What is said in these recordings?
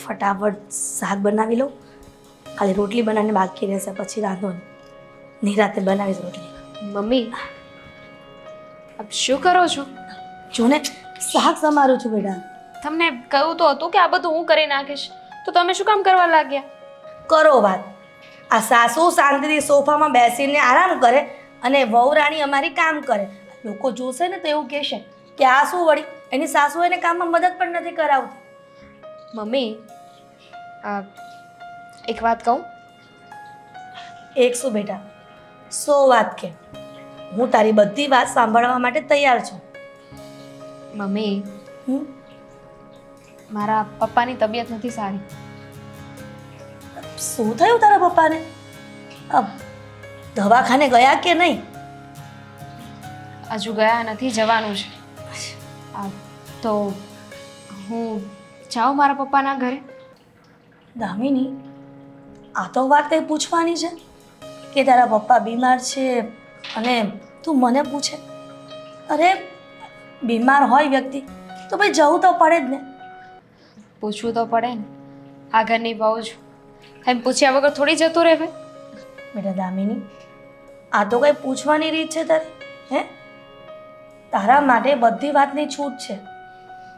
ફટાફટ શાક બનાવી લઉં. ખાલી રોટલી બનાવીને બાકી રહેશે, પછી રાંધો નહીં. નિરાતે બનાવીશ રોટલી. મમ્મી આપ શું કરો છો? જો ને શાક સમારું છું બેટા. તમને કહ્યું તો હતું કે આ બધું હું કરી નાખીશ, તો તમે શું કામ કરવા લાગ્યા? કરો વાત. આ સાસુ શાંતિથી સોફામાં બેસીને આરામ કરે અને વહુરાણી અમારી કામ કરે. લોકો જોશે ને તો એવું કહેશે કે આ શું વળી એની સાસુ એને કામમાં મદદ પણ નથી કરાવતી. મમ્મી આ એક વાત કહું? એક શું બેટા, 100 વાત કે. હું તારી બધી વાત સાંભળવા માટે તૈયાર છું. મમ્મી હમ? મારા પપ્પાની તબિયત નથી સારી. શું થયું તારા પપ્પાને? દવાખાને ગયા કે નહીં? હજુ ગયા નથી, જવાનું છે. તો હું જાઉં મારા પપ્પાના ઘરે? દામિની, આ તો વાત કંઈ પૂછવાની છે કે તારા પપ્પા બીમાર છે અને તું મને પૂછે? અરે બીમાર હોય વ્યક્તિ તો ભાઈ જવું તો પડે જ ને. પૂછવું તો પડે ને, આ ઘરની બહુ છું, એમ પૂછ્યા વગર થોડી જતું રહેવે. બેટા દામિની, આ તો કંઈ પૂછવાની રીત છે તારી? હે, તારા માટે બધી વાતની છૂટ છે.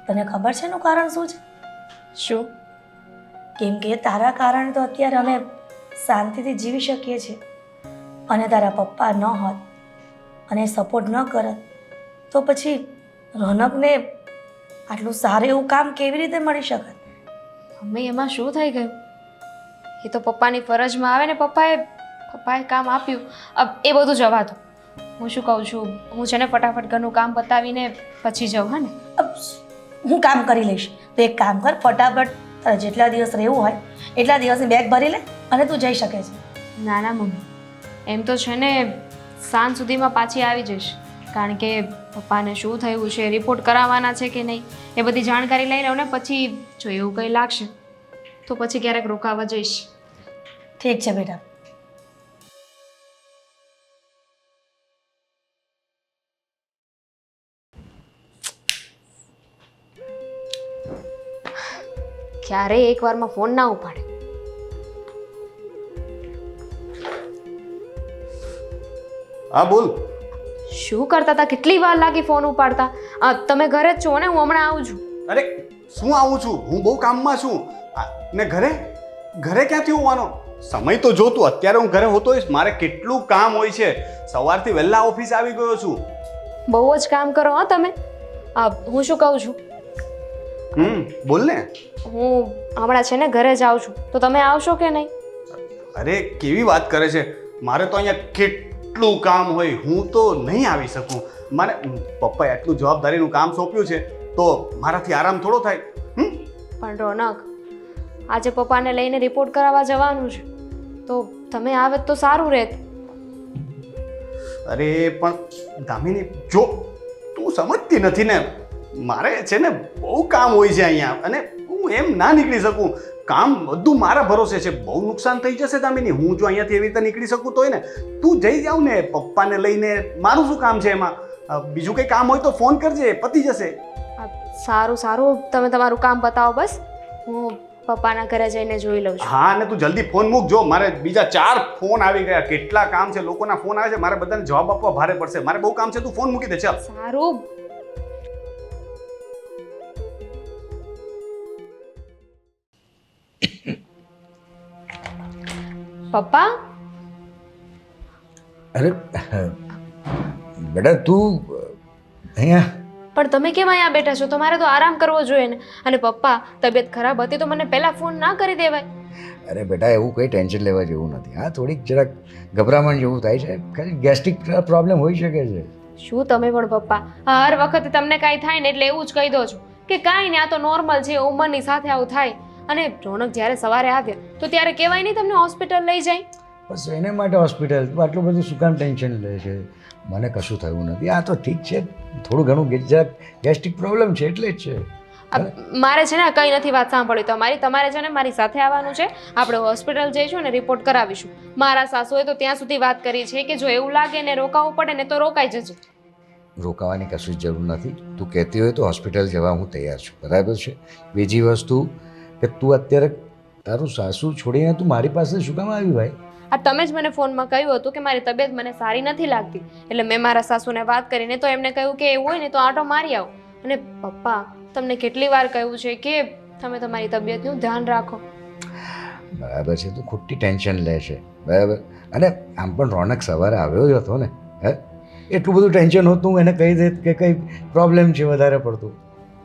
તને ખબર છે એનું કારણ શું છે? શું? કેમ કે તારા કારણે તો અત્યારે અમે શાંતિથી જીવી શકીએ છીએ. અને તારા પપ્પા ન હોત અને સપોર્ટ ન કરત તો પછી રોનકને આટલું સારું એવું કામ કેવી રીતે મળી શકત? મમ્મી એમાં શું થઈ ગયું? એ તો પપ્પાની ફરજમાં આવે ને, પપ્પાએ કામ આપ્યું. એ બધું જવા દો. હું શું કહું છું, હું છે ને ફટાફટ ઘરનું કામ પતાવીને પછી જાઉં. હા ને? હું કામ કરી લઈશ. તો એક કામ કર, ફટાફટ તારે જેટલા દિવસ રહેવું હોય એટલા દિવસની બેગ ભરી લે અને તું જઈ શકે છે. ના ના મમ્મી, એમ તો છે ને સાંજ સુધીમાં પાછી આવી જઈશ. કારણ કે પપ્પાને શું થયું છે, રિપોર્ટ કરાવવાના છે કે નહીં, એ બધી જાણકારી લઈ લઉં ને પછી જો એવું કંઈ લાગશે તો પછી ક્યારેક રોકાવા જઈશ. ઠીક છે બેટા. ક્યારેય એકવારમાં ફોન ના ઉપાડે. હા બોલ. શું કરતા હતા? કેટલી વાર લાગી ફોન ઉપાડતા? તમે ઘરે જ છો ને? હું હમણાં આવું છું. અરે શું આવું છું, હું બહુ કામમાં છું. ને ઘરે ક્યાંથી હોવાનો સમય તો જોતું. અત્યારે હું ઘરે હોતો હોઈશ, મારે કેટલું કામ હોય છે. સવારથી વહેલા ઓફિસ આવી ગયો છું. બહુ જ કામ કરો હો તમે. હું શું કહું છું, બોલ ને. હું હમણાં છે ને ઘરે જ આવું છું, તો તમે આવશો કે નહીં? અરે કેવી વાત કરે છે, મારે તો અહીંયા કેટલું કામ હોય, હું તો નહીં આવી શકું. મારે પપ્પાએ આટલું જવાબદારીનું કામ સોંપ્યું છે તો મારાથી આરામ થોડો થાય. પણ રોનક, આજે પપ્પાને લઈને રિપોર્ટ કરાવવા જવાનું છે, તો તમે આવે તો સારું રહેત. અરે પણ દામિની, જો તું સમજતી નથી ને, મારે છે ને બહુ કામ હોય છે અહીંયા અને હું એમ ના નીકળી શકું. કામ બધું મારા ભરોસે છે. બહુ નુકસાન થઈ જશે દામિની, હું જો અહીંયાથી એવી રીતે નીકળી શકું તોય ને. તું જઈ જાવ ને પપ્પાને લઈને, મારું શું કામ છે એમાં? બીજું કંઈ કામ હોય તો ફોન કરજે, પતી જશે. સારું સારું, તમે તમારું કામ બતાવો, બસ હું પપ્પાના ઘરે જઈને જોઈ લઉં છું. હા, ને તું જલ્દી ફોન મૂક. જો મારે બીજા 4 ફોન આવી ગયા, કેટલા કામ છે, લોકોના ફોન આવે છે, મારે બધાને જવાબ આપવા ભારે પડશે. મારે બહુ કામ છે, તું ફોન મૂકી દે. ચાલ. સારું. પપ્પા, અરે બેટા તું અહીંયા? પણ તમે કેમ અહીંયા બેઠા છો? તમારે તો આરામ કરવો જોઈએ ને. અને પપ્પા, તબિયત ખરાબ હતી તો મને પહેલા ફોન ના કરી દેવાય? અરે બેટા એવું કંઈ ટેન્શન લેવા જેવું નથી. હા, થોડીક જરાક ગભરામણ જેવું થાય છે, ખાલી ગેસ્ટ્રિક પ્રોબ્લેમ હોઈ શકે છે. શું તમે પણ પપ્પા, હર વખતે તમને કાંઈ થાય ને એટલે એવું જ કહી દો છો કે કાંઈ ને, આ તો નોર્મલ છે, ઉંમરની સાથે આવું થાય. અને રોનક જ્યારે સવારે આવ્યો તો ત્યારે કહેવાય નહીં તમને હોસ્પિટલ લઈ જાય? બસ એને માટે હોસ્પિટલ, તું આટલું બધું શું કામ ટેન્શન લે છે? મને કશું થયું નથી. આ તો ઠીક છે, થોડું ઘણું જરાક ગેસ્ટ્રિક પ્રોબ્લેમ છે એટલે જ છે. મારે છે ને કંઈ નથી વાત સાંભળી તમારે છે ને મારી સાથે આવવાનું છે. આપણે હોસ્પિટલ જઈશું ને રિપોર્ટ કરાવીશું. મારા સાસુએ તો ત્યાં સુધી વાત કરી છે કે જો એવું લાગે ને રોકાવું પડે ને તો રોકાઈ જજો. રોકાવાની કશું જ જરૂર નથી. તું કહેતી હોય તો હોસ્પિટલ જવા હું તૈયાર છું, બરાબર છે? બીજી વસ્તુ, કે તું અત્યારે તારું સાસુ છોડીને તું મારી પાસે શું કામ આવી ભાઈ? આ તમે જ મને ફોનમાં કહ્યું હતું કે મારી તબિયત મને સારી નથી લાગતી, એટલે મેં મારા સાસુને વાત કરીને તો એમને કહ્યું કે એવું હોય ને તો આંટો મારી આવો. અને પપ્પા, તમને કેટલી વાર કહ્યું છે કે તમે તમારી તબિયતનું ધ્યાન રાખો. બરાબર છે, તું ખોટી ટેન્શન લે છે, બરાબર. અને આમ પણ રોનક સવારે આવ્યો જ હતો ને, હે? એટલું બધું ટેન્શન હોતું એને કહી દે કે કંઈ પ્રોબ્લેમ છે વધારે પડતું.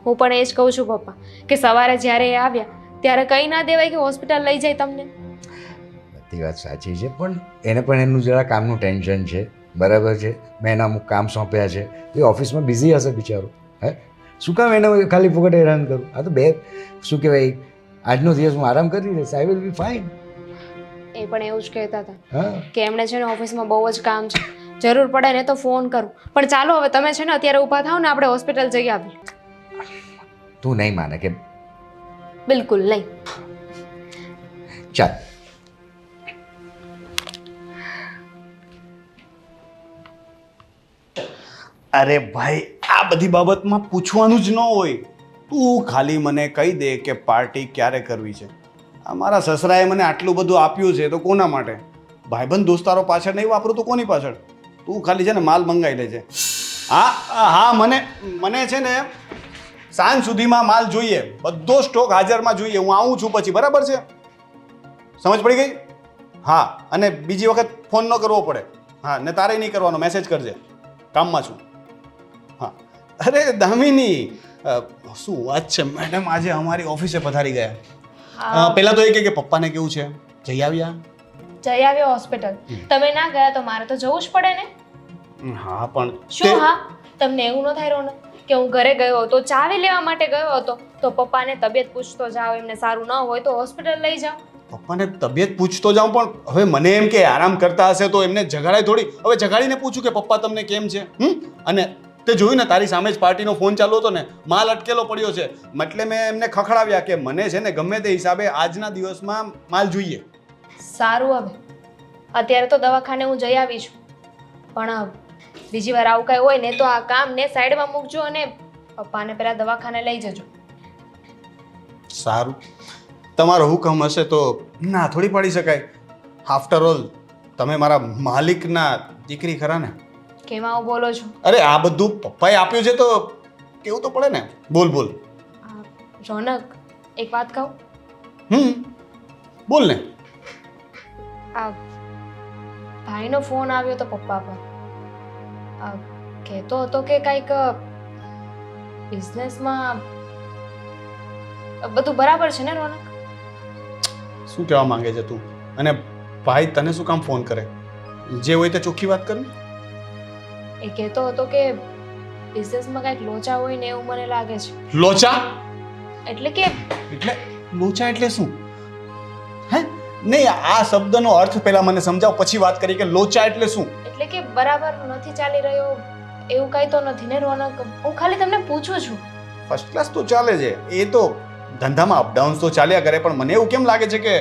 હું પણ એ જ કહું છું પપ્પા કે સવારે જ્યારે એ આવ્યા ત્યારે કંઈ ના દેવાય કે હોસ્પિટલ લઈ જાય તમને. બધી વાત સાચી છે, પણ એને પણ એનું જરા કામનું ટેન્શન છે, બરાબર છે. મેં એના અમુક કામ સોંપ્યા છે, એ ઓફિસમાં બિઝી હશે બિચારો, હે? શું કામ એને ખાલી ફોકટ હેરાન કરું? આ તો શું કહેવાય, આજનો દિવસ હું આરામ કરી લઈશ, આઈ વિલ બી ફાઇન. એ પણ એવું જ કહેતા હતા હા, કે એમણે છે ને ઓફિસમાં બહુ જ કામ છે, જરૂર પડે ને તો ફોન કરું. પણ ચાલો હવે તમે છે ને અત્યારે ઊભા થાવ ને, આપણે હોસ્પિટલ જઈ આવીએ. તું નહીં માને કે? બિલકુલ નહીં. ચાલ. અરે ભાઈ, આ બધી બાબતમાં પૂછવાનું જ ન હોય. તું ખાલી મને કહી દે કે પાર્ટી ક્યારે કરવી છે. આ મારા સસરાએ મને આટલું બધું આપ્યું છે તો કોના માટે? ભાઈબંધ દોસ્તારો પાછળ નહીં વાપરું તો કોની પાછળ? તું ખાલી છે ને માલ મંગાવી લેજે. હા, મને છે ને સાંજ સુધીમાં માલ જોઈએ, બધો સ્ટોક હાજરમાં જોઈએ. હું આવું છું પછી, બરાબર છે? સમજ પડી ગઈ? હા, અને બીજી વખત ફોન ન કરવો પડે. હા, ને તારે નહીં કરવાનો, મેસેજ કરજે, કામમાં છું. હા. અરે દામિની, શું વાત છે, મેડમ આજે અમારી ઓફિસે પધારી ગયા. પહેલાં તો એ કહે કે પપ્પાને કેવું છે, જઈ આવ્યા? જઈ આવ્યો હોસ્પિટલ. તમે ના ગયા તો મારે તો જવું જ પડે ને. હા, પણ શું હા? તમને એવું ન થાય રોનક કે હું ઘરે ગયો હતો, ચાવી લેવા માટે ગયો હતો, તો પપ્પાને તબિયત પૂછતો જાઓ, એમને સારું ન હોય તો હોસ્પિટલ લઈ જાઓ. પપ્પાને તબિયત પૂછતો જાઉં, પણ હવે મને એમ કે આરામ કરતા હશે તો એમને જગાડાય થોડી. હવે જગાડીને પૂછું કે પપ્પા તમને કેમ છે? અને તે જોયું ને, તારી સામે જ પાર્ટીનો ફોન ચાલુ હતો ને, માલ અટકેલો પડ્યો છે, એટલે મેં એમને ખખડાવ્યા કે મને છે ને ગમે તે હિસાબે આજના દિવસમાં માલ જોઈએ. સારું, હવે અત્યારે તો દવાખાને હું જઈ આવી છું, પણ બીજી વાર આવું કાંઈ હોય ને તો આ કામને સાઈડમાં મૂકજો અને પપ્પાને પહેલાં દવાખાને લઈ જજો. સારું, તમારો હુકમ હશે તો ના થોડી પાડી શકાય. આફ્ટર ઓલ તમે મારા માલિકના દીકરી ખરા ને? કેમ આવું બોલો છો? અરે આ બધું પપ્પાએ આપ્યું છે તો કેવું તો પડે ને. બોલ. રોનક, એક વાત કહું? બોલ ને. આ ભાઈનો ફોન આવ્યો તો પપ્પા પર, કહેતો હતો કે કંઈક બિઝનેસમાં બધું બરાબર છે ને રોનક? શું કહેવા માંગે છે તું? અને ભાઈ તને શું કામ ફોન કરે? જે હોય તે ચોખ્ખી વાત કર ને. એ કહેતો હતો કે બિઝનેસમાં કંઈક લોચા હોય ને એવું મને લાગે છે. લોચા એટલે કે લોચા એટલે શું? હે? નહીં, આ શબ્દનો અર્થ પહેલા મને સમજાવ, પછી વાત કરી કે લોચા એટલે શું. એટલે કે બરાબર નથી ચાલી રહ્યો એવું કંઈ તો નથી ને રોનક? હું ખાલી તમને પૂછું છું. ફર્સ્ટ ક્લાસ તો ચાલે છે, એ તો ધંધામાં અપડાઉન્સ તો ચાલ્યા કરે, પણ મને એવું કેમ લાગે છે કે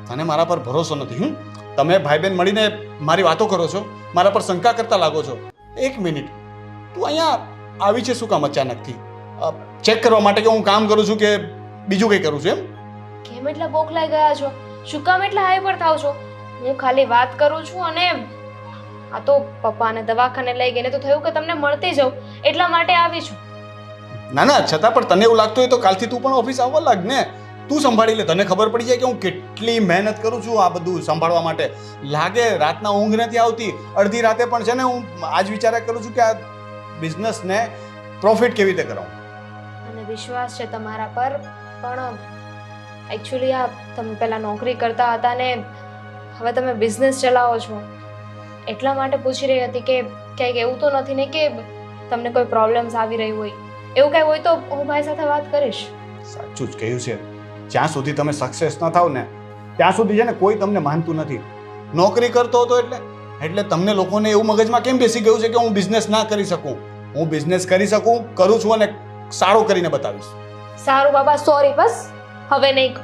તને મારા પર ભરોસો નથી? તમે ભાઈ બહેન મળીને મારી વાતો કરો છો, મારા પર શંકા કરતા લાગો છો. એક મિનિટ, તું અહીંયા આવી છે શું કામ અચાનકથી? ચેક કરવા માટે કે હું કામ કરું છું કે બીજું કંઈ કરું છું એમ? કેમ એટલા બોખલાઈ ગયા છો? શું કામ એટલા હાઈપર થાવ છો? હું ખાલી વાત કરું છું, અને આ તો પપ્પાને દવાખાને લઈ ગઈને તો થયું કે તમને મળતી જાઉં, એટલા માટે આવી છું. ના, છતાં પણ તને એવું લાગતું હોય તો કાલથી તું પણ ઓફિસ આવવા લાગ ને. તું સંભાળી લે, તને ખબર પડી જાય કે હું કેટલી મહેનત કરું છું આ બધું સંભાળવા માટે. લાગે રાતના ઊંઘ નથી આવતી, અડધી રાતે પણ છે ને હું આજ વિચાર્યા કરું છું કે આ બિઝનેસને પ્રોફિટ કેવી રીતે કરાવું. અને વિશ્વાસ છે તમારા પર, પણ એકચ્યુઅલી આ તમે પહેલાં નોકરી કરતા હતા ને હવે તમે બિઝનેસ ચલાવો છો, એટલા માટે પૂછી રહી હતી કે ક્યાંક એવું તો નથી ને કે તમને કોઈ પ્રોબ્લેમ્સ આવી રહી હોય? એવું કંઈ હોય તો હું ભાઈ સાથે વાત કરીશ. સાચું જ કહ્યું છે, જ્યાં સુધી તમે સક્સેસ ન થાવ ને ત્યાં સુધી છે ને કોઈ તમને માનતું નથી. નોકરી કરતો હતો એટલે તમને લોકોને એવું મગજમાં કેમ બેસી ગયું છે કે હું બિઝનેસ ના કરી શકું? હું બિઝનેસ કરી શકું, કરું છું અને સારો કરીને બતાવીશ. સારું બાબા, સોરી, બસ હવે નહીં.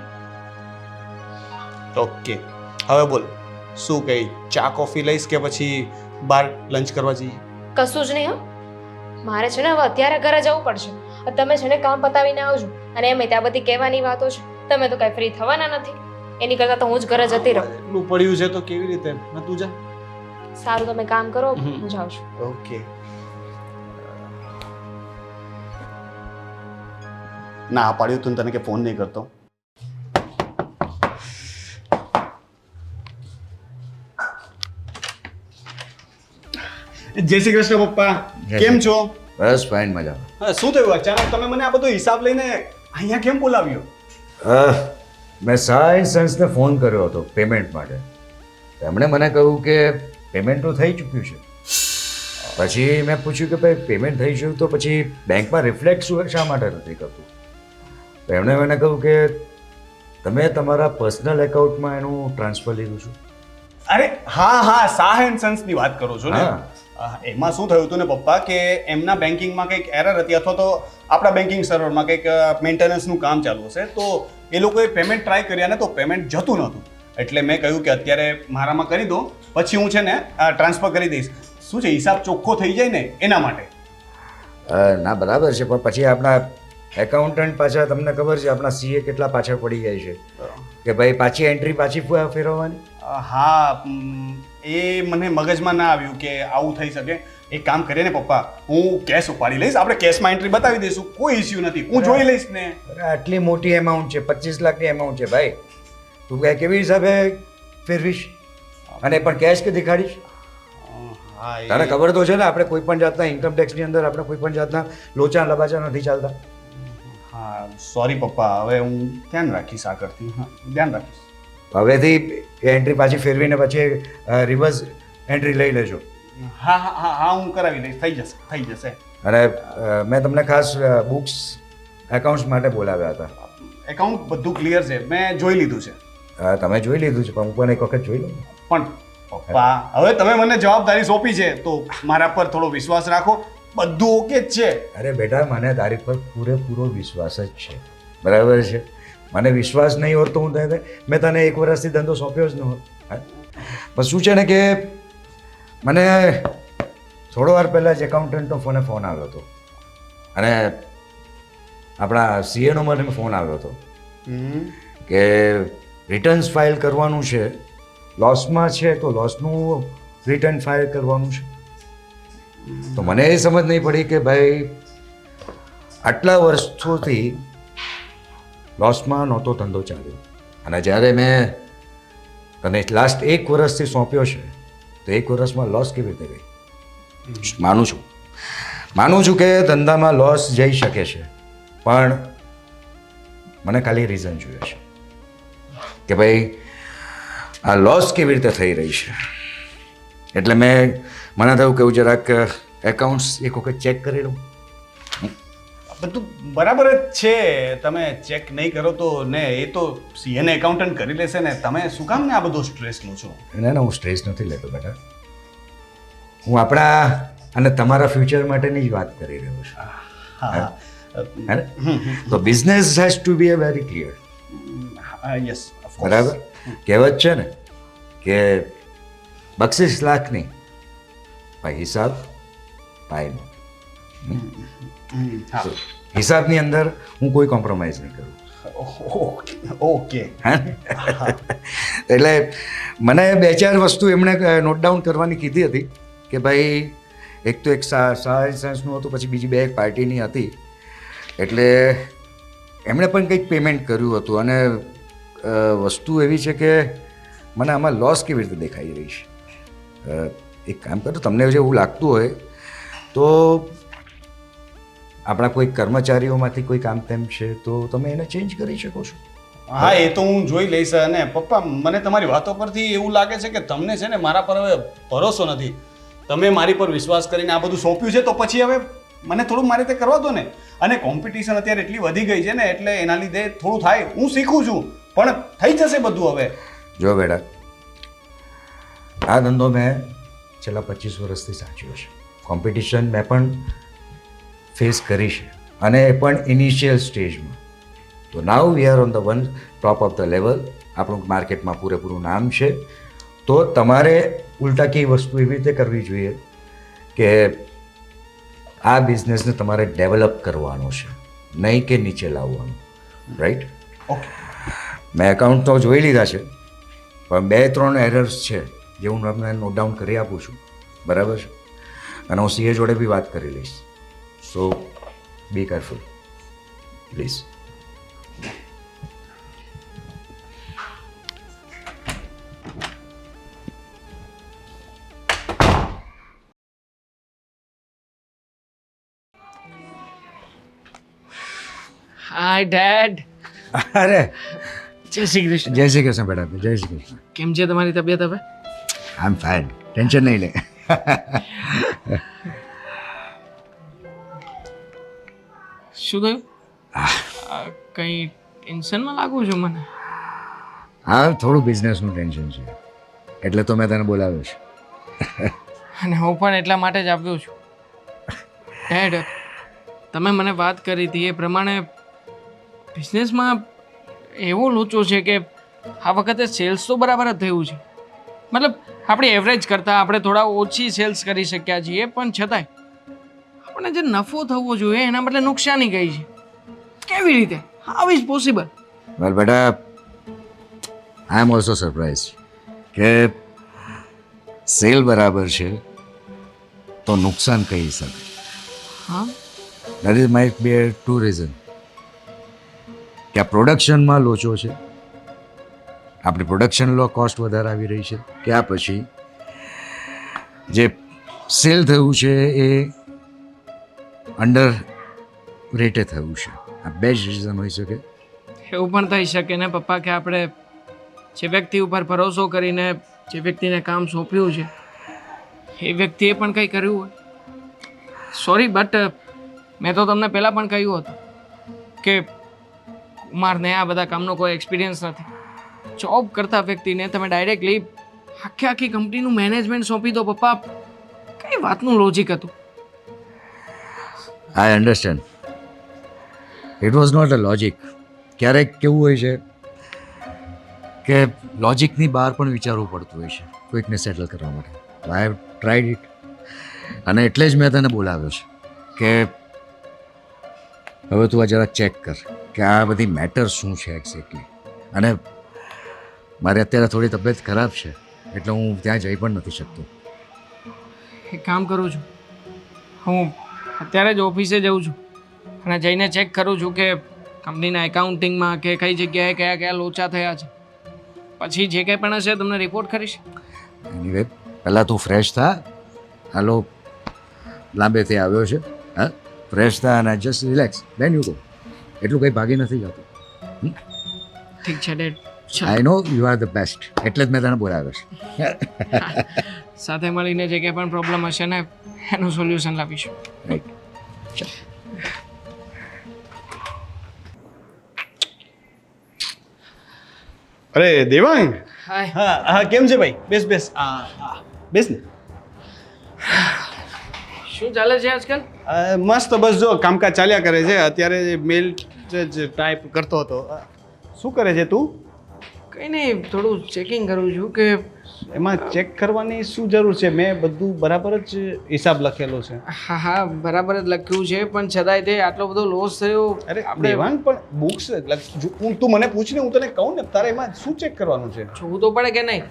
ઓકે, હવે બોલ, શું કહી? ચા કોફી લઈશ કે પછી બહાર લંચ કરવા જઈએ? કશું જ નહીં. મારે છે ને હવે અત્યારે ઘરે જવું પડશે. તમે છે ને કામ પતાવીને આવજો, અને એમ ત્યાં બધી કહેવાની વાતો છે તમે તો કાંઈ ફ્રી થવાના નથી. એની કરતાં તો હું જ ઘરે જતી રહું. એટલું પડ્યું છે તો કેવી રીતે તું જા. સારું, તમે કામ કરો, હું જાઉં છું. ઓકે. ના પાડ્યું તું તને કે ફોન નહીં કરતો. જય શ્રી કૃષ્ણ પપ્પા, કેમ છો? બસ ફાઇન, મજામાં. શું થયું અચાનક તમે મને આ બધો હિસાબ લઈને અહીંયા કેમ બોલાવ્યો? મેં સાયન્સ સન્સને ફોન કર્યો હતો પેમેન્ટ માટે. એમણે મને કહ્યું કે પેમેન્ટ તો થઈ ચૂક્યું છે. પછી મેં પૂછ્યું કે ભાઈ પેમેન્ટ થઈ ગયું તો પછી બેંકમાં રિફ્લેક્ટ શા માટે નથી કરતું? તો એમણે મને કહ્યું કે તમે તમારા પર્સનલ એકાઉન્ટમાં એનું ટ્રાન્સફર લીધું છે. અરે હા, શાહ એન્ડ સન્સની વાત કરો છો ને? એમાં શું થયું હતું ને પપ્પા કે એમના બેન્કિંગમાં કંઈક એરર હતી અથવા તો આપણા બેન્કિંગ સર્વરમાં કંઈક મેન્ટેનન્સનું કામ ચાલુ હશે, તો એ લોકોએ પેમેન્ટ ટ્રાય કર્યા ને તો પેમેન્ટ જતું નહોતું. એટલે મેં કહ્યું કે અત્યારે મારામાં કરી દો, પછી હું છે ને ટ્રાન્સફર કરી દઈશ. શું છે, હિસાબ ચોખ્ખો થઈ જાય ને એના માટે. ના બરાબર છે, પણ પછી આપણા એકાઉન્ટન્ટ પાછા, તમને ખબર છે આપણા સીએ કેટલા પાછળ પડી જાય છે કે ભાઈ પાછી એન્ટ્રી પાછી ફેરવવાની. હા, એ મને મગજમાં ના આવ્યું કે આવું થઈ શકે. એક કામ કરીએ ને પપ્પા, હું કેશ ઉપાડી લઈશ, આપણે કેશમાં એન્ટ્રી બતાવી દઈશું, કોઈ ઇસ્યુ નથી, હું જોઈ લઈશ ને. અરે આટલી મોટી એમાઉન્ટ છે, 25 લાખની એમાઉન્ટ છે ભાઈ, તું કઈ કેવી હિસાબે ફેરવીશ અને પણ કેશ કે દેખાડીશ? તારે ખબર તો છે ને આપણે કોઈ પણ જાતના ઇન્કમ ટેક્સની અંદર આપણે કોઈ પણ જાતના લોચા લબાચા નથી ચાલતા. હા સોરી પપ્પા, હવે હું ધ્યાન રાખીશ આગળથી. હા ધ્યાન રાખીશ. હવેથી એન્ટ્રી પાછી ફેરવીને પછી રિવર્સ એન્ટ્રી લઈ લેજો. હા, હું કરાવી લઈશ, થઈ જશે. અને મેં તમને ખાસ બુક્સ એકાઉન્ટ્સ માટે બોલાવ્યા હતા. એકાઉન્ટ બધું ક્લિયર છે, મેં જોઈ લીધું છે. તમે જોઈ લીધું છે, પણ હું પણ એક વખત જોઈ લઉં. પણ પપ્પા, હવે તમે મને જવાબદારી સોંપી છે તો મારા પર થોડો વિશ્વાસ રાખો, બધું ઓકે જ છે. અરે બેટા, મને તારી પર પૂરેપૂરો વિશ્વાસ જ છે, બરાબર છે. મને વિશ્વાસ નહીં હોત તો હું મેં તને 1 વર્ષથી ધંધો સોંપ્યો જ ન હોત. પણ શું છે ને કે મને થોડો વાર પહેલાં જ એકાઉન્ટન્ટનો ફોન આવ્યો હતો અને આપણા સીએનો મને ફોન આવ્યો હતો કે રિટર્ન્સ ફાઇલ કરવાનું છે, લોસમાં છે તો લોસનું રિટર્ન ફાઇલ કરવાનું છે. તો મને એ સમજ નહીં પડી કે ભાઈ આટલા વર્ષોથી લોસમાં નહોતો ધંધો ચાલ્યો અને જ્યારે મેં તને લાસ્ટ 1 વર્ષથી સોંપ્યો છે તો 1 વર્ષમાં લોસ કેવી રીતે ગઈ? માનું છું કે ધંધામાં લોસ જઈ શકે છે, પણ મને ખાલી રીઝન જોઈએ છે કે ભાઈ આ લોસ કેવી રીતે થઈ રહી છે. એટલે મને થયું કે હું જરાક એકાઉન્ટ્સ એક વખત ચેક કરી લઉં. બધું બરાબર જ છે, તમે ચેક નહીં કરો તો ને એ તો સીએને એકાઉન્ટન્ટ કરી લેશે ને, તમે શું કામ ને આ બધો સ્ટ્રેસ લો છો? ના, હું સ્ટ્રેસ નથી લેતો બેટા, હું આપણા અને તમારા ફ્યુચર માટેની જ વાત કરી રહ્યો છું. હા, તો business has to be a very clear. Yes, બરાબર. કહેવત છે ને કે 25 લાખની ભાઈ હિસાબ પાયનો. હિસાબની અંદર હું કોઈ કોમ્પ્રોમાઇઝ નહીં કરું. ઓકે. એટલે મને 2-4 વસ્તુ એમણે નોટ ડાઉન કરવાની કીધી હતી કે ભાઈ એક તો એક સાયન્સનું હતું, પછી બીજી 2 પાર્ટીની હતી. એટલે એમણે પણ કંઈક પેમેન્ટ કર્યું હતું અને વસ્તુ એવી છે કે મને આમાં લોસ કેવી રીતે દેખાઈ રહી છે. એક કામ કરો, તમને જો એવું લાગતું હોય તો આપણા કોઈ કર્મચારીઓમાંથી કોઈ કામ તેમ છે તો તમે એને ચેન્જ કરી શકો છો. હા, એ તો હું જોઈ લઈશ. અને પપ્પા, મને તમારી વાતો પરથી એવું લાગે છે કે તમને છે ને મારા પર હવે ભરોસો નથી. તમે મારી પર વિશ્વાસ કરીને આ બધું સોંપ્યું છે તો પછી હવે મને થોડું મારી રીતે કરવા દો ને. અને કોમ્પિટિશન અત્યારે એટલી વધી ગઈ છે ને, એટલે એના લીધે થોડું થાય. હું શીખું છું, પણ થઈ જશે બધું હવે. જો બેટા, આ ધંધો મેં છેલ્લા 25 વર્ષથી સાચ્યો છે. કોમ્પિટિશન મેં પણ ફેસ કરી છે અને એ પણ ઇનિશિયલ સ્ટેજમાં. તો now we are on the top of the level. આપણું માર્કેટમાં પૂરેપૂરું નામ છે. તો તમારે ઉલટા કઈ વસ્તુ એવી રીતે કરવી જોઈએ કે આ બિઝનેસને તમારે ડેવલપ કરવાનો છે, નહીં કે નીચે લાવવાનો. રાઈટ? ઓકે. મેં એકાઉન્ટ તો જોઈ લીધા છે, પણ 2-3 એરર્સ છે જે હું તમને નોટ ડાઉન કરી આપું છું, બરાબર છે? અને હું સીએ જોડે બી વાત કરી લઈશ. So be careful please. Hi dad. અરે જય શ્રી કૃષ્ણ. જય શ્રી કૃષ્ણ બેટા, જય શ્રી કૃષ્ણ. કેમ છે તમારી તબિયત હવે? આઈ એમ ફાઇન, ટેન્શન નહીં લે. શું થયું? કંઈ ટેન્શનમાં લાગુ છું મને. હા, થોડું બિઝનેસનું ટેન્શન છે, એટલે તો મેં તને બોલાવ્યો છે. અને હું પણ એટલા માટે જ આવ્યો છું. ડેડ, તમે મને વાત કરી હતી એ પ્રમાણે બિઝનેસમાં એવો લોચો છે કે આ વખતે સેલ્સ તો બરાબર જ થયું છે. મતલબ આપણી એવરેજ કરતાં આપણે થોડા ઓછી સેલ્સ કરી શક્યા છીએ, પણ છતાંય આપણને જે નફો થવો જોઈએ એના બદલે નુકસાની ગઈ છે. કેવી રીતે? How is possible? વેલ બેટા, આઈ એમ ઓલ્સો સરપ્રાઇઝ કે સેલ બરાબર છે તો નુકસાન કહી શકે. હા, that is might be to reason કે આ પ્રોડક્શનમાં લોચો છે, આપણી પ્રોડક્શન લો કોસ્ટ વધારે આવી રહી છે, કે આ પછી જે સેલ થયું છે એ અંડર રેટે થયું છે. આ બે જ રીઝન હોઈ શકે. એવું પણ થઈ શકે ને પપ્પા કે આપણે જે વ્યક્તિ ઉપર ભરોસો કરીને જે વ્યક્તિને કામ સોંપ્યું છે એ વ્યક્તિએ પણ કંઈ કર્યું હોય. સોરી, બટ મેં તો તમને પહેલાં પણ કહ્યું હતું કે કુમારને આ બધા કામનો કોઈ એક્સપિરિયન્સ નથી. જોબ કરતા વ્યક્તિને તમે ડાયરેક્ટલી આખી કંપનીનું મેનેજમેન્ટ સોંપી દો પપ્પા. કઈ વાતનું લોજિક હતું? I understand. It was not a logic. ક્યારેક કેવું હોય છે કે લોજિકની બહાર પણ વિચારવું પડતું હોય છે કોઈકને સેટલ કરવા માટે. આઈ હેવ ટ્રાઈડ ઇટ, અને એટલે જ મેં તને બોલાવ્યો છે કે હવે તું આ જરાક ચેક કર કે આ બધી મેટર શું છે એક્ઝેક્ટલી. અને મારે અત્યારે થોડી તબિયત ખરાબ છે એટલે હું ત્યાં જઈ પણ નથી શકતો. એક કામ કરું છું, હું અત્યારે જ ઓફિસે જઉં છું અને જઈને ચેક કરું છું કે કંપનીના એકાઉન્ટિંગમાં કે કઈ જગ્યાએ કયા કયા લોચા થયા છે. પછી જે કંઈ પણ હશે તમને રિપોર્ટ કરીશ. એનીવે પહેલાં તું ફ્રેશ થા. હાલો, લાંબેથી આવ્યો છે, હા, ફ્રેશ થા અને just relax, then you go. એટલું કંઈ ભાગી નથી જતું. ઠીક છે dad. I know you are the best, એટલે જ મેં તને બોલાવ્યો છે. સાથે મળીને જે કંઈ પણ પ્રોબ્લેમ હશે ને એનું સોલ્યુશન લાવીશું. રાઈટ. અરે દેવાંગ, હાય. હા હા, કેમ છે ભાઈ? બેસ બેસ. હા બેસ ને. શું ચાલે છે આજકાલ? મસ્ત, બસ જો કામકાજ ચાલ્યા કરે છે. અત્યારે મેલ ટાઈપ કરતો હતો. શું કરે છે તું? કંઈ નહીં, થોડું ચેકિંગ કરું છું કે એમાં ચેક કરવાની શું જરૂર છે? મેં બધું બરાબર જ હિસાબ લખેલો છે. હા હા, બરાબર જ લખ્યું છે, પણ છતાંય તે આટલો બધો લોસ થયો. અરે દેવાંગ, પણ બુક્સ તું મને પૂછ ને, હું તને કહું ને. તારે એમાં શું ચેક કરવાનું છે? જોવું તો પડે કે નહીં?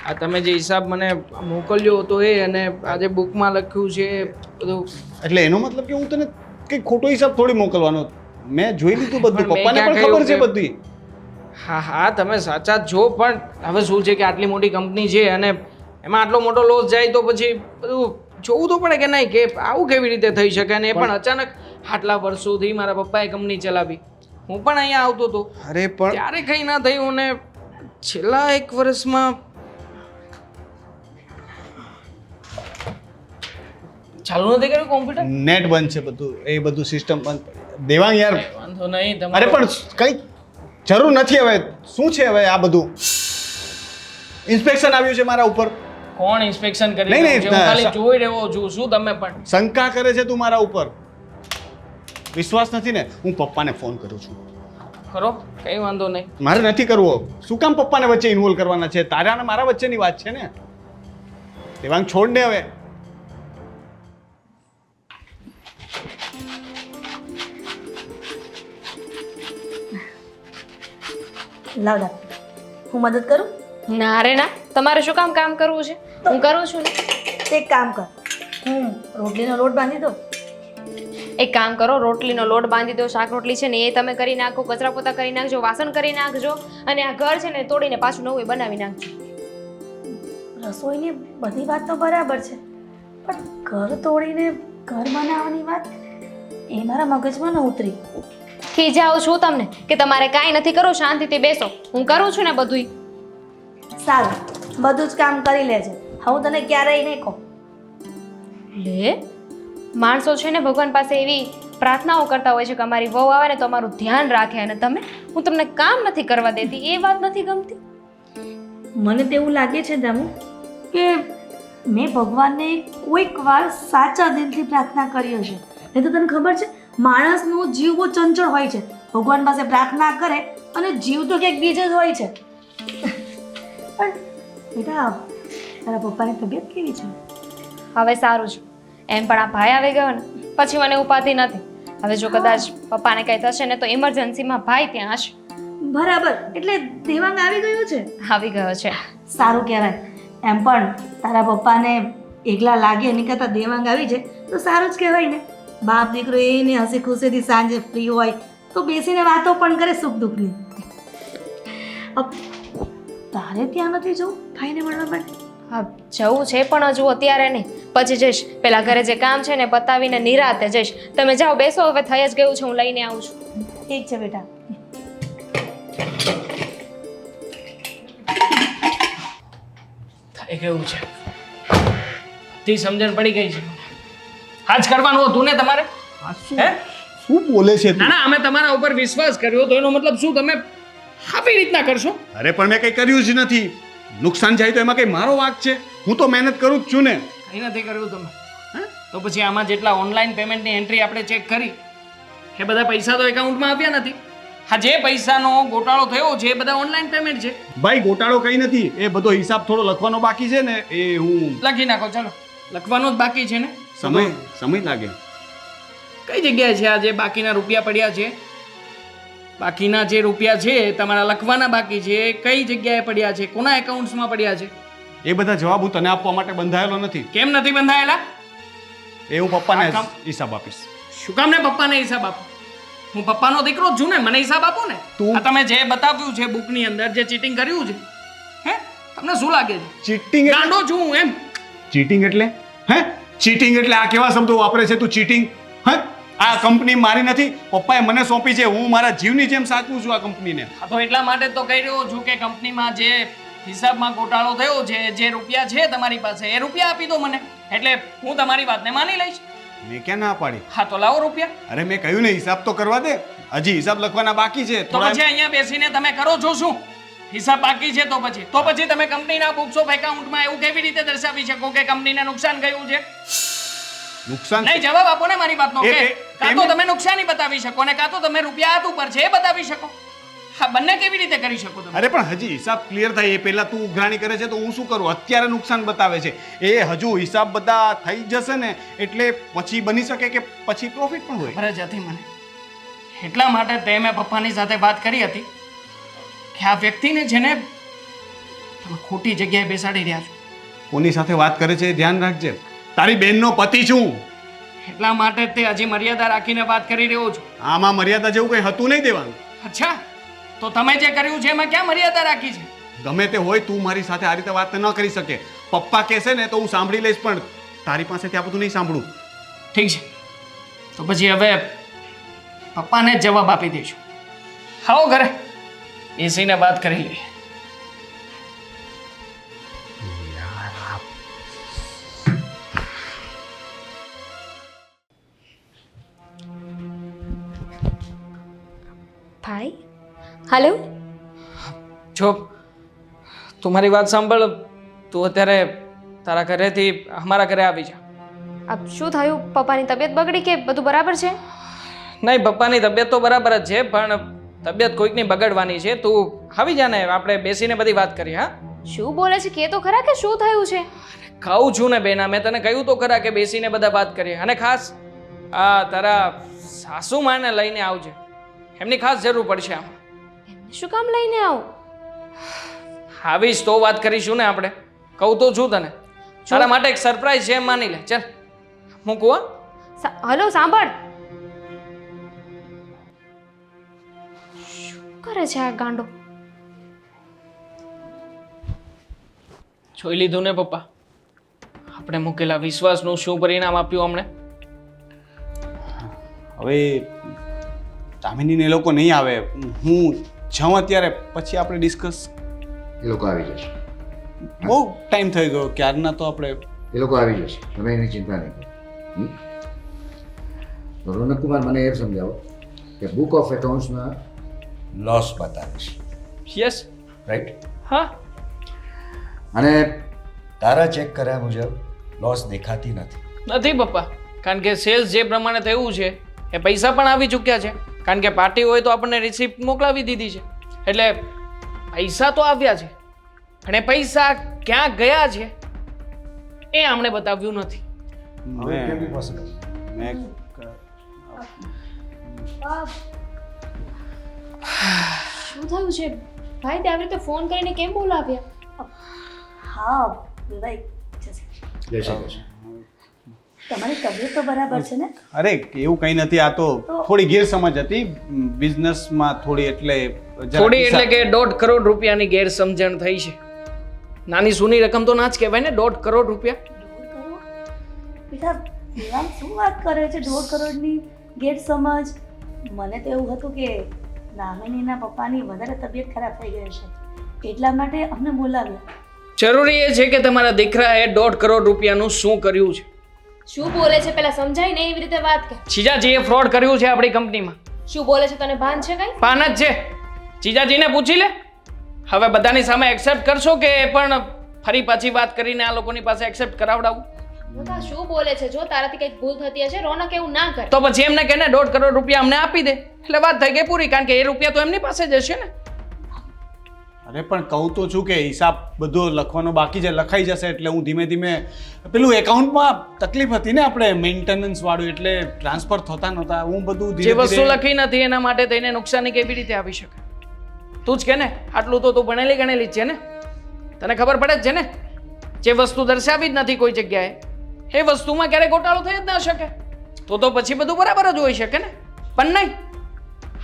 આ તમે જે હિસાબ મને મોકલ્યો હતો એ અને આજે બુકમાં લખ્યું છે એ બધું. એટલે એનો મતલબ કે હું તને કંઈ ખોટો હિસાબ થોડી મોકલવાનો. મેં જોઈ લીધું બધું, પણ મેં પપ્પાને ક્યાં પણ ખબર છે કહ્યું બધી. હા હા, તમે સાચા જ છો, પણ હવે શું છે કે આટલી મોટી કંપની છે અને એમાં આટલો મોટો લોસ જાય તો પછી બધું જોવું તો પડે કે નહીં કે આવું કેવી રીતે થઈ શકે. અને એ પણ અચાનક આટલા વર્ષોથી મારા પપ્પાએ કંપની ચલાવી, હું પણ અહીંયા આવતો હતો અરે પણ ત્યારે કંઈ ના થયું ને છેલ્લા 1 વર્ષમાં ચાલુ નથી કર્યું કોમ્પ્યુટર. નેટ બંધ છે બધું, એ બધું સિસ્ટમ બંધ. દેવાંગ યાર, વાંધો નહીં. અરે તમારે પણ કંઈ જરૂર નથી. હવે શું છે હવે આ બધું? ઇન્સ્પેક્શન આવ્યું છે મારા ઉપર. કોણ ઇન્સ્પેક્શન કરી નહીં, રહ્યું છે? હું નહીં, ખાલી જોઈ રહ્યો છું. શું તમે પણ શંકા કરે છે તું મારા ઉપર? વિશ્વાસ નથી ને? હું પપ્પાને ફોન કરું છું. કરો? કંઈ વાંધો નહીં. મારે નથી કરવો. શું કામ પપ્પાને વચ્ચે ઇન્વોલ્વ કરવાના છે? તારા અને મારા વચ્ચેની વાત છે ને. દેવાંગ, છોડ ને હવે. લાવ લાવ, હું મદદ કરું? ના રે ના, તમારે શું કામ કરવું છે? હું કરું છું ને. એક કામ કર, હું રોટલીનો લોટ બાંધી દઉં. એક કામ કરો, રોટલીનો લોટ બાંધી દો, શાક રોટલી છે ને એ તમે કરી નાખો, કચરા પોતા કરી નાખજો, વાસણ કરી નાખજો, અને આ ઘર છે ને તોડીને પાછું નવું બનાવી નાખજો. રસોઈની બધી વાત તો બરાબર છે, પણ ઘર તોડીને ઘર બનાવવાની વાત એ મારા મગજમાં ન ઉતરી. ખીજાવું છું તમને કે તમારે કાંઈ નથી કરવું, શાંતિથી બેસો, હું કરું છું ને બધુંય. સારું, બધું જ કામ કરી લેજે, હું તને ક્યારેય નહીં કહું. લે, માણસો છે ને ભગવાન પાસે એવી પ્રાર્થનાઓ કરતા હોય છે કે અમારી વહુ આવે ને તો અમારું ધ્યાન રાખે, અને તમે, હું તમને કામ નથી કરવા દેતી, એ વાત નથી ગમતી. મને તો એવું લાગે છે દામુ કે મેં ભગવાનને કોઈક વાર સાચા દિલથી પ્રાર્થના કરી હશે. નહીં તો તને ખબર છે, માણસનો જીવ બહુ ચંચળ હોય છે. ભગવાન પાસે પ્રાર્થના કરે અને જીવ તો ક્યાંક બીજે જ હોય છે. પણ બેટા, તારા પપ્પાની તબિયત કેવી છે? હવે સારું છે, એમ પણ આ ભાઈ આવી ગયો ને પછી મને ઉપાધિ નથી. હવે જો કદાચ પપ્પાને કંઈ થશે ને તો ઇમરજન્સીમાં ભાઈ ત્યાં હશે. બરાબર, એટલે દેવાંગ આવી ગયો છે? આવી ગયો છે. સારું કહેવાય. એમ પણ તારા પપ્પાને એકલા લાગે એની કરતાં દેવાંગ આવી જાય તો સારું જ કહેવાય ને. બાપ દીકરો એને હસી ખુશીથી સાંજે ફ્રી હોય તો બેસીને વાતો પણ કરે સુખ દુઃખની. તારે ત્યાં નથી જવું ભાઈને મળવા માટે? હા, જવું છે પણ હજુ અત્યારે નહીં, પછી જઈશ. પેલા ઘરે જે કામ છે ને પતાવીને નિરાતે જઈશ. તમે જાઓ, બેસો, હવે થઈ જ ગયું છે, હું લઈને આવું છું. ઠીક છે બેટા. થઈ ગયું છે, બધી સમજણ પડી ગઈ છે. આજ કરવાનું હતું ને તમારે? હે? શું બોલે છે ના ના, અમે તમારા ઉપર વિશ્વાસ કર્યો તો એનો મતલબ શું તમે આવી રીતના કરશો? અરે પણ મેં કંઈ કર્યું જ નથી. નુકસાન જાય તો એમાં કંઈ મારો વાંક છે? હું તો મહેનત કરું જ છું ને. કંઈ નથી કર્યું તમે. હે? તો પછી આમાં જેટલા ઓનલાઈન પેમેન્ટની એન્ટ્રી આપણે ચેક કરી એ બધા પૈસા તો એકાઉન્ટમાં આવ્યા નથી. હા, જે પૈસાનો ગોટાળો થયો છે એ બધા ઓનલાઈન પેમેન્ટ છે. ભાઈ, ગોટાળો કંઈ નથી. એ બધો હિસાબ થોડો લખવાનો બાકી છે ને, એ હું લખી નાખો, ચાલો. લખવાનો જ બાકી છે ને? સમય લાગે. કઈ જગ્યાએ છે આ જે બાકીના રૂપિયા પડ્યા છે? બાકીના જે રૂપિયા છે તમારા લખવાના બાકી છે, કઈ જગ્યાએ પડ્યા છે, કોના એકાઉન્ટ્સમાં પડ્યા છે? એ બધા જવાબ હું તને આપવા માટે બંધાયેલો નથી. કેમ નથી બંધાયેલા? એ હું પપ્પાને આ કામ- હિસાબ આપીશ. શું કામ ને પપ્પાને હિસાબ આપો? હું પપ્પાનો દીકરો જ છું ને, મને હિસાબ આપો ને. તું- આ તમે જે બતાવ્યું છે બુકની અંદર, જે ચીટિંગ કર્યું છે, હે, તમને શું લાગે છે? ચીટિંગ ગાંડો છું હું એમ? ચીટિંગ એટલે હે? ચીટિંગ એટલે આ કેવા શબ્દો વાપરે છે તું? ચીટિંગ? હે? આ કંપની મારી નથી, પપ્પાએ મને સોંપી છે. હું મારા જીવની જેમ સાચવું છું આ કંપનીને. હા, તો એટલા માટે જ તો કહી રહ્યો છું કે કંપનીમાં જે હિસાબમાં ગોટાળો થયો છે, જે રૂપિયા છે તમારી પાસે, એ રૂપિયા આપી દો મને, એટલે હું તમારી વાતને માની લઈશ. મેં ક્યાં ના પાડી? હા, તો લાવો રૂપિયા. અરે મેં કહ્યું ને, હિસાબ તો કરવા દે. હજી હિસાબ લખવાના બાકી છે. તો પછી અહીંયા બેસીને તમે કરો છો શું? હિસાબ બાકી છે તો પછી તમે કંપનીના બુક્સ ઓફ એકાઉન્ટમાં એવું કેવી રીતે દર્શાવી શકો કે કંપનીને નુકસાન ગયું છે? નુકસાન નહીં, જવાબ આપો ને મારી વાતનો. એ- કે એ- કાં તો એમને- તમે નુકસાની બતાવી શકો ને કાં તો તમે રૂપિયા હાથ ઉપર છે એ બતાવી શકો. હા, બંને કેવી રીતે કરી શકો તમે? અરે પણ હજી હિસાબ ક્લિયર થાય એ પહેલા તું ઉઘરાણી કરે છે તો હું શું કરું? અત્યારે નુકસાન બતાવે છે. એ હજુ હિસાબ બધા થઈ જશે ને એટલે પછી બની શકે કે પછી પ્રોફિટ પણ હોય. ખબર જ હતી મને. એટલા માટે તે મેં પપ્પાની સાથે વાત કરી હતી કે આ વ્યક્તિને છે ને તમે ખોટી જગ્યાએ બેસાડી રહ્યા છો. કોની સાથે વાત કરે છે એ ધ્યાન રાખજે. તારી બેનનો પતિ છું. એટલા માટે જ તે હજી મર્યાદા રાખીને વાત કરી રહ્યો છું. આમાં મર્યાદા જેવું કંઈ હતું નહીં દેવાનું. અચ્છા, તો તમે જે કર્યું છે એમાં ક્યાં મર્યાદા રાખી છે? ગમે તે હોય, તું મારી સાથે આ રીતે વાત ન કરી શકે. પપ્પા કહેશે ને તો હું સાંભળી લઈશ, પણ તારી પાસેથી આ બધું નહીં સાંભળું. ઠીક છે, તો પછી હવે પપ્પાને જ જવાબ આપી દઈશું. આવો ઘરે બેસીને વાત કરી લઈએ. ભાઈ, હાલો. જો તું મારી વાત સાંભળ, તું અત્યારે તારા ઘરેથી અમારા ઘરે આવી જા. આ શું થયું? પપ્પાની તબિયત બગડી કે બધું બરાબર છે? નહીં, પપ્પાની તબિયત તો બરાબર જ છે, પણ તબિયત કોઈકની બગડવાની છે. તું આવી જા ને, આપણે બેસીને બધી વાત કરીએ. હા, શું બોલે છે? કે તો ખરા કે શું થયું છે? કહું છું ને બેના, મેં તને કહ્યું તો ખરા કે બેસીને બધા વાત કરીએ. અને ખાસ આ તારા સાસુ માને લઈને આવજે, એમની ખાસ જરૂર પડશે આમાં. શું કામ લઈને આવું? આવીશ તો વાત કરીશું ને આપણે. કહું તો છું તને, તારા માટે એક સરપ્રાઈઝ છે એમ માની લે. ચાલ મૂકું હો. હલો સાંભળ. શું કરે છે આ ગાંડો? જોઈ લીધું ને પપ્પા, આપણે મૂકેલા વિશ્વાસનું શું પરિણામ આપ્યું હમણે. હવે દામિનીને એ લોકો નહીં આવે, હું જાઉં અત્યારે, પછી આપણે ડિસ્કસ. એ લોકો આવી જશે. બહુ ટાઈમ થઈ ગયો ક્યારના, તો આપણે એ લોકો આવી જશે, તમે એની ચિંતા નહીં કરો. તો રોનકકુમાર, મને એ સમજાવો કે બુક ઓફ એકાઉન્ટ્સમાં લોસ બતાવે છે, યસ. રાઈટ? હા. અને તારા ચેક કર્યા મુજબ લોસ દેખાતી નથી. નથી પપ્પા, કારણ કે સેલ્સ જે પ્રમાણે થયું છે એ પૈસા પણ આવી ચૂક્યા છે. કારણ કે પાર્ટી હોય તો આપણને રિસિપ્ટ મોકલાવી દીધી છે, એટલે પૈસા તો આવ્યા છે, અને પૈસા ક્યાં ગયા છે એ આમણે બતાવ્યું નથી. હવે કેમ બી પોસિબલ? મેં શું થયું છે ભાઈ? તે આવી રીતે ફોન કરીને કેમ બોલાવ્યા? હા ભાઈ, જય શ્રી કૃષ્ણ. જય શ્રી કૃષ્ણ. તમારી તબિયત તો બરાબર છે ને? અરે એવું કંઈ નથી, આ તો થોડી ગેરસમજ હતી બિઝનેસમાં, થોડી એટલે જરા થોડી એટલે કે 1.5 કરોડ રૂપિયાની ગેરસમજણ થઈ છે. નાની સૂની રકમ તો ના જ કહેવાય ને, 1.5 કરોડ રૂપિયા. 1.5 કરોડ? બેટા દેવાંગ શું વાત કરે છે? 1.5 કરોડની ગેરસમજ? મને તો એવું હતું કે દામિનીના પપ્પાની વધારે તબિયત ખરાબ થઈ ગઈ છે, એટલા માટે અમને બોલાવ્યા. જરૂરી એ છે કે તમારા દીકરાએ 1.5 કરોડ રૂપિયાનું શું કર્યું છે. શું બોલે છે પેલા સમજાય ને એવી રીતે વાત કર. જીજાજીએ ફ્રોડ કર્યું છે આપણી કંપનીમાં. શું બોલે છે તને ભાન છે કઈ? પાન જ છે, જીજાજીને પૂછી લે. હવે બધાની સામે એક્સેપ્ટ કરશો કે એ પણ ફરી પાછી વાત કરીને આ લોકોની પાસે એક્સેપ્ટ કરાવડાવું? બધા શું બોલે છે? જો તારાથી કંઈક ભૂલ થતી હશે, રોનક એવું ના કરે. તો પછી એમને કહે ને 1.5 કરોડ રૂપિયા અમને આપી દે, એટલે વાત થઈ ગઈ પૂરી. કારણ કે એ રૂપિયા તો એમની પાસે જ હશે ને. અરે પણ કહું તો છું કે હિસાબ બધો લખવાનો બાકી છે, લખાઈ જશે. એટલે હું ધીમે ધીમે, પેલું એકાઉન્ટમાં તકલીફ હતી ને આપણે મેન્ટેનન્સ વાળું, એટલે ટ્રાન્સફર થતા નહોતા. હું બધું જે ધીરે વસ્તુ લખી નથી એના માટે થઈને નુકસાની કેવી રીતે આવી શકે? તું જ કે ને, આટલું તો તું ભણેલી ગણેલી જ છે ને, તને ખબર પડે જ છે ને. જે વસ્તુ દર્શાવી જ નથી કોઈ જગ્યાએ, એ વસ્તુમાં ક્યારે ગોટાળો થઈ જ ના શકે. તો પછી બધું બરાબર જ હોઈ શકે ને. પણ નહીં,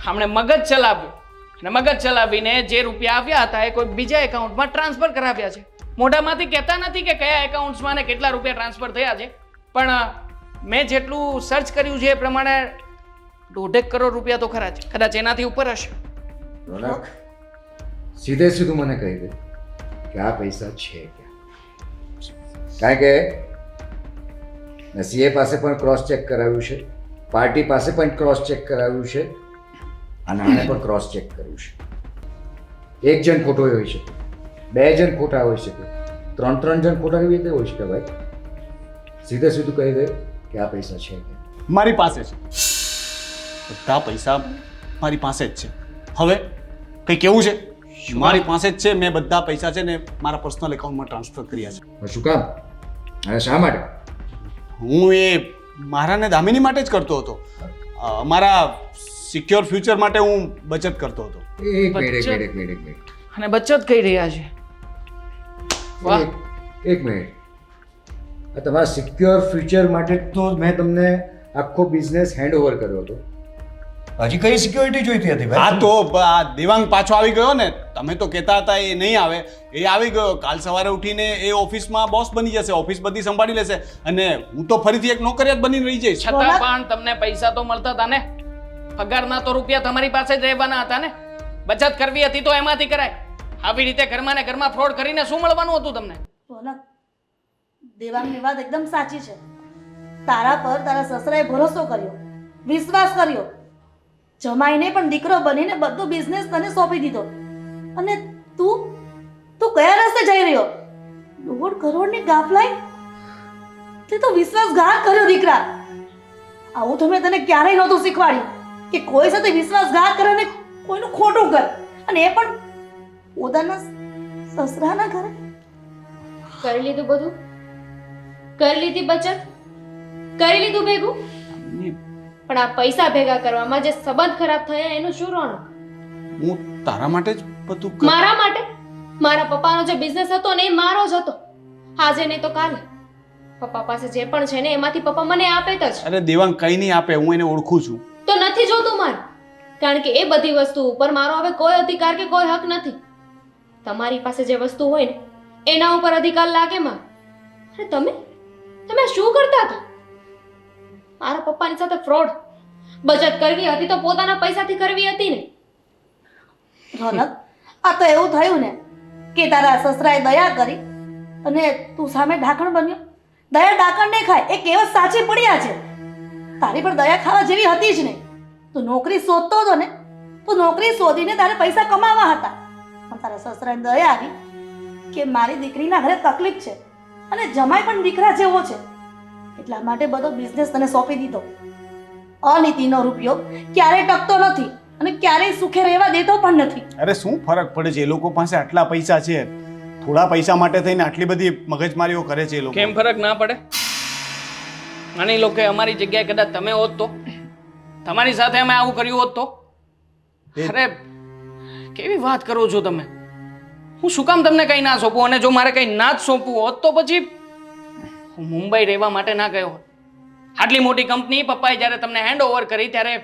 હમણે મગજ ચલાવ્યું, અને મગજ ચલાવીને જે રૂપિયા આવ્યા હતા એ કોઈ બીજા એકાઉન્ટમાં ટ્રાન્સફર કરાવ્યા છે. મોઢામાંથી કહેતા નથી કે કયા એકાઉન્ટ્સમાં ને કેટલા રૂપિયા ટ્રાન્સફર થયા છે, પણ મેં જેટલું સર્ચ કર્યું છે એ પ્રમાણે 1.5 કરોડ રૂપિયા તો ખરા છે, કદાચ એનાથી ઉપર હશે. રોનક, સીધે સીધું મને કહી દે કે આ પૈસા છે ક્યાં? કારણ કે સીએ પાસે પણ ક્રોસ ચેક કરાવ્યું છે, પાર્ટી પાસે પણ ક્રોસ ચેક કરાવ્યું છે, અને આને પણ ક્રોસ ચેક કર્યું છે. એક જણ ખોટો હોઈ શકે, 2 જણ ખોટા હોઈ શકે, 3 જણ ખોટા કેવી રીતે હોઈ શકે ભાઈ? સીધે સીધું કહી દે કે આ પૈસા છે ક્યાં? મારી પાસે છે, બધા પૈસા મારી પાસે જ છે. હવે કંઈ કેવું છે? મારી પાસે જ છે, મેં બધા પૈસા છે ને મારા પર્સનલ એકાઉન્ટમાં ટ્રાન્સફર કર્યા છે. પણ શું કામ અને શા માટે? હું એ મારા ને દામિની માટે જ કરતો હતો. મારા સિક્યોર ફ્યુચર માટે હું બચત કરતો હતો. એક મિનિટ. અને બચત કરી રહ્યા છે. વાહ. એક મિનિટ. આ તમારા સિક્યોર ફ્યુચર માટે તો મેં તમને આખો બિઝનેસ હેન્ડઓવર કર્યો હતો. હજી કઈ સિક્યોરિટી જોઈતી હતી હા, તો આ દેવાંગ પાછો આવી ગયો ને. તમે તો કહેતા હતા એ નહીં આવે, એ આવી ગયો. કાલ સવારે ઉઠીને એ ઓફિસમાં બોસ બની જશે, ઓફિસ બધી સંભાળી લેશે, અને હું તો ફરીથી એક નોકરિયાત બની રહી જઈશ. છતાં પણ તમને પૈસા તો મળતા હતા ને, પગારના તો રૂપિયા તમારી પાસે જ રહેવાના હતા ને. બચત કરવી હતી તો એમાંથી કરાય. આવી રીતે ઘરમાં ને ઘરમાં ફ્રોડ કરીને શું મળવાનું હતું તમને? રોનક, દેવાંગની વાત એકદમ સાચી છે. તારા પર તારા સસરાએ ભરોસો કર્યો, વિશ્વાસ કર્યો, જમાઈને પણ દીકરો બનીને બધો બિઝનેસ તને સોંપી દીધો, અને તું કયા રસ્તે જઈ રહ્યો? 1.5 કરોડની ગાફલાઈ? તે તો વિશ્વાસઘાત કર્યો દીકરા. આવું તો મેં તને ક્યારેય નહોતું શીખવાડ્યું કે કોઈ સાથે વિશ્વાસઘાત કરે ને કોઈનું ખોટું કર, અને એ પણ પોતાના સસરાના ઘરે. કરી લીધું બધું? કરી લીધી બચત? કરી લીધું ભેગું? પણ આ પૈસા ભેગા કરવામાં જે સંબંધ ખરાબ થયા એનું શું રોનક? હું તારા માટે જ બધું મારા માટે? મારા પપ્પાનો જે બિઝનેસ હતો ને એ મારો જ હતો. આજે નહીં તો કાલે પપ્પા પાસે જે પણ છે ને એમાંથી પપ્પા મને આપે જ. અરે દેવાંગ કંઈ નહીં આપે, હું એને ઓળખું છું. તો નથી જોતું મારે, કારણ કે એ બધી વસ્તુ ઉપર મારો હવે કોઈ અધિકાર કે કોઈ હક નથી. તમારી પાસે જે વસ્તુ હોય ને એના ઉપર અધિકાર લાગે મારે. અરે તમે શું કરતા હતા? મારા પપ્પાની સાથે ફ્રોડ. બચત કરવી હતી તો પોતાના પૈસાથી કરવી હતી ને. રોનક, આ તો એવું થયું ને કે તારા સસરાએ દયા કરી અને તું સામે ઢાંકણ બન્યો. દયા ઢાંકણ નહીં ખાય, એ કહેવત સાચી પડ્યા છે. તારી પર દયા ખાવા જેવી હતી જ નહીં. તું નોકરી શોધતો હતો ને, તું નોકરી શોધીને તારે પૈસા કમાવા હતા, પણ તારા સસરાને દયા આવી કે મારી દીકરીના ઘરે તકલીફ છે અને જમાઈ પણ દીકરા જેવો છે, એટલા માટે બધો બિઝનેસ તને સોંપી દીધો. અનીતિનો રૂપિયો ક્યારેય ટકતો નથી અને ક્યારેય સુખે રહેવા દેતો પણ નથી. અરે શું ફરક પડે છે, એ લોકો પાસે આટલા પૈસા છે, થોડા પૈસા માટે થઈને આટલી બધી મગજમારીઓ કરે છે એ લોકો. કેમ ફરક ના પડે? માની લો કે અમારી જગ્યાએ કદાચ તમે હોત તો, તમારી સાથે અમે આવું કર્યું હોત તો? અરે કેવી વાત કરો છો તમે? હું શું કામ તમને કંઈ ના સોંપું? અને જો મારે કંઈ ના જ સોંપવું હોત તો પછી હું મુંબઈ રહેવા માટે ના ગયો હોત. આટલી મોટી કંપની પપ્પાએ જ્યારે તમને હેન્ડ ઓવર કરી ત્યારે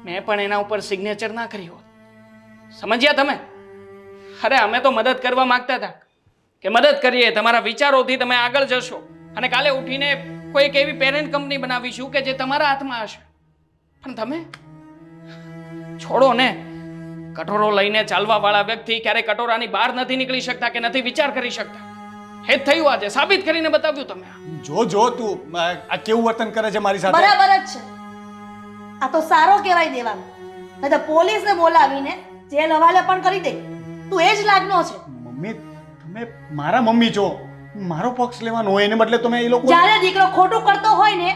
મેં પણ એના ઉપર સિગ્નેચર ના કરી હોત. સમજ્યા તમે? અરે અમે તો મદદ કરવા માંગતા હતા કે મદદ કરીએ, તમારા વિચારોથી તમે આગળ જશો અને કાલે ઉઠીને કોઈ એક એવી પેરેન્ટ કંપની બનાવીશું કે જે તમારા હાથમાં હશે. પણ તમે છોડો ને. કટોરો લઈને ચાલવા વાળા વ્યક્તિ ક્યારે કટોરાની બહાર નથી નીકળી શકતા કે નથી વિચાર કરી શકતા. એ જ થયું આજે, સાબિત કરીને બતાવ્યું તમે. જો તું આ કેવું વર્તન કરે છે મારી સાથે. બરાબર જ છે. આ તો સારો કહેવાય દેવાનું, નહીં તો પોલીસને બોલાવીને જેલ હવાલે પણ કરી દે. તું એ જ લાગનો છે. મમ્મી, તમે મારા મમ્મી છો, મારો પક્ષ લેવાનો હોય એને બદલે તમે એ લોકો. જ્યારે દીકરો ખોટું કરતો હોય ને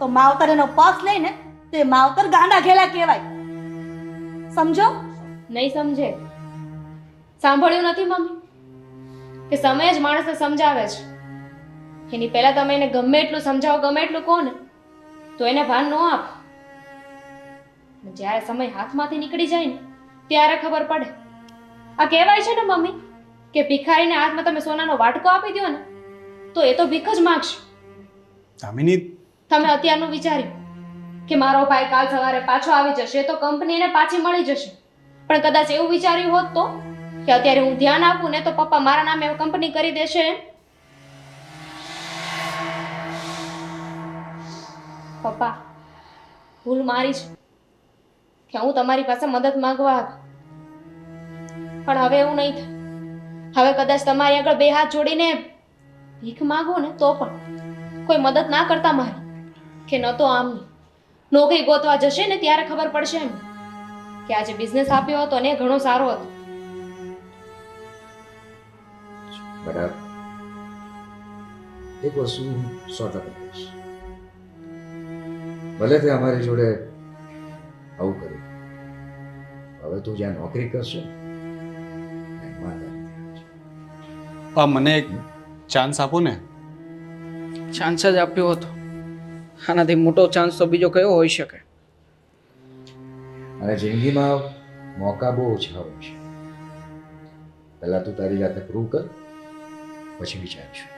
તો માવતર એનો પક્ષ લઈને તે માવતર ગાંડા ઘેલા કહેવાય. સમજો? નહીં સમજે. સાંભળ્યું નથી મમ્મી કે સમય જ માણસને સમજાવે છે. એની પહેલા તમે એને ગમે એટલું સમજાવો, ગમે એટલું કહો ને તો એને ભાન ન આપ. જ્યારે સમય હાથમાંથી નીકળી જાય ને ત્યારે ખબર પડે. આ કહેવાય છે ને મમ્મી કે ભિખારીને હાથમાં તમે સોનાનો વાટકો આપી દો ને તો એ તો ભીખ જ માંગશે. દામિની, તમે અત્યારનું વિચાર્યું કે મારો ભાઈ કાલ સવારે પાછો આવી જશે તો કંપનીને પાછી મળી જશે, પણ કદાચ એવું વિચાર્યું હોત તો કે અત્યારે હું ધ્યાન આપું ને તો પપ્પા મારા નામે કંપની કરી દેશે. પપ્પા, ભૂલ મારી છે કે હું તમારી પાસે મદદ માંગવા હતી, પણ હવે એવું નહીં થાય. હવે કદાચ તમારી આગળ બે હાથ જોડીને ભીખ માંગો ને તો પણ કોઈ મદદ ના કરતા મારી, કે ન તો આમની નોકરી ગોતવા જશે ને ત્યારે ખબર પડશે એમ કે આજે બિઝનેસ આપ્યો હતો ને ઘણો સારો હતો. બરાબર. એક વસ્તુ 100% કહીશ, ભલે તે અમારી જોડે આવું કર્યું, હવે તું જ્યાં નોકરી કરશે મને એક ચાન્સ આપો ને. ચાન્સ જ આપ્યો હતો, આનાથી મોટો ચાન્સ તો બીજો કયો હોઈ શકે? અને જિંદગીમાં મોકા બહુ ઓછા હોય છે. પહેલાં તું તારી જાતે પ્રૂવ કર, પછી વિચારીશું.